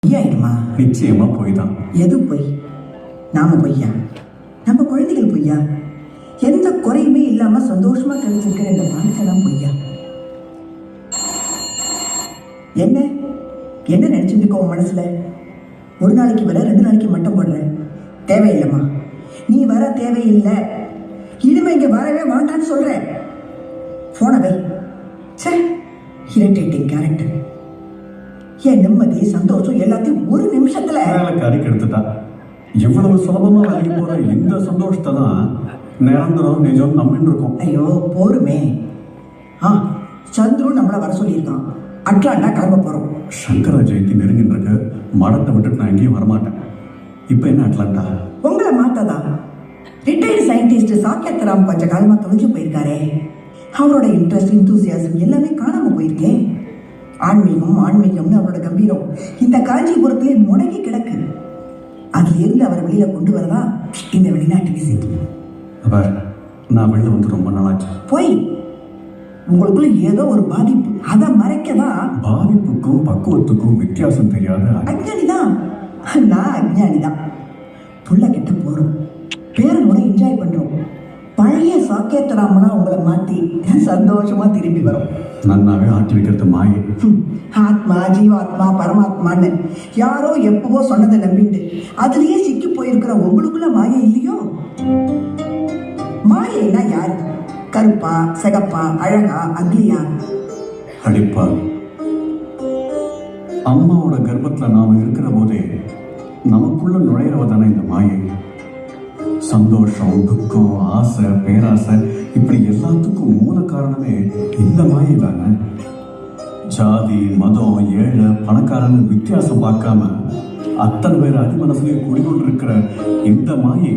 பொய்யாயிடுமா? நிச்சயமா பொய் தான். எது பொய்? நாம பொய்யா? நம்ம குழந்தைகள் பொய்யா? எந்த குறையுமே இல்லாம சந்தோஷமா கழிச்சிருக்கிற இந்த வாழ்க்கைலாம் பொய்யா? என்ன என்ன நினைச்சிட்டு இருக்கோ உன் மனசுல? ஒரு நாளைக்கு வர 2 நாளைக்கு மட்டும் போடுற. தேவையில்லைம்மா, நீ வர தேவையில்லை. இனிமே இங்க வரவே வேண்டான்னு சொல்ற. போன வை. சரி, இரிட்டேட்டிங் கேரக்டர். என் நிம்மதி சந்தோஷம் எல்லாத்தையும் ஒரு நிமிஷத்துல வேலைக்காரி கெடுத்துட்டா. இவ்வளவு சுலபமா விலகி போற இந்த சந்தோஷத்தை தான் நிரந்தரம் நிஜம் நம்பின்னு இருக்கோம். ஐயோ போருமே. சந்துரு நம்மளை வர சொல்லியிருக்கான். அட்லாண்டா கிளம்ப போறோம். சங்கர ஜெயந்தி நெருங்கின்னு இருக்கு. மடத்தை விட்டுட்டு நான் எங்கேயும் வரமாட்டேன். இப்ப என்ன அட்லாண்டா? உங்களை மாத்ததா? ரிட்டையர்டு சயின்டிஸ்ட் சாக்கியத்ராம் கொஞ்ச காலமா தொலைஞ்சு போயிருக்காரே. அவரோட இன்ட்ரெஸ்ட் இன்தூசியாசம் எல்லாமே காணாம போயிருக்கேன். ஆன்மீகம்னு அவரோட கம்பீரம் இந்த காஞ்சிபுரத்திலே முடங்கி கிடக்கு. அதுல இருந்து அவர் வெளியில கொண்டு வரதா இந்த வெளிநாட்டு விசிட். நான் வெளில வந்து ரொம்ப நாளாச்சு. போய் உங்களுக்குள்ள ஏதோ ஒரு பாதிப்பு, அதை மறைக்கதான். பாதிப்புக்கும் பக்குவத்துக்கும் வித்தியாசம் தெரியாத அஞ்ஞானிதான். நான் அஞ்ஞானிதான். புள்ள கிட்ட போறோம், பேரனோட என்ஜாய் பண்றோம். பழைய சாக்கியத்தராமனா உங்களை மாத்தி சந்தோஷமா திரும்பி வரும். நன்னாவே ஆட்டி வைக்கிறது மாயை. ஆத்மா, ஜீவாத்மா, பரமாத்மான்னு யாரோ எப்பவோ சொன்னதை நம்பிட்டு அதுலயே சிக்கி போயிருக்கிற உங்களுக்குள்ள மாயை இல்லையோ? மாயைனா யாரு? கருப்பா, சிகப்பா, அழகா, அக்லியா? அடிப்பா, அம்மாவோட கர்ப்பத்துல நாம இருக்கிற போதே நமக்குள்ள நுழையிறவ தானே இந்த மாயை. சந்தோஷம், துக்கம், ஆசை, பேராசை, இப்படி எல்லாத்துக்கும் மூல காரணமே இந்த மாயை தானே. ஜாதி, மதம், ஏழை, பணக்காரன்னு வித்தியாசம் பார்க்காம அத்தனை பேர் அடிமனசுலயே குடிகொண்டு இருக்கிற இந்த மாயை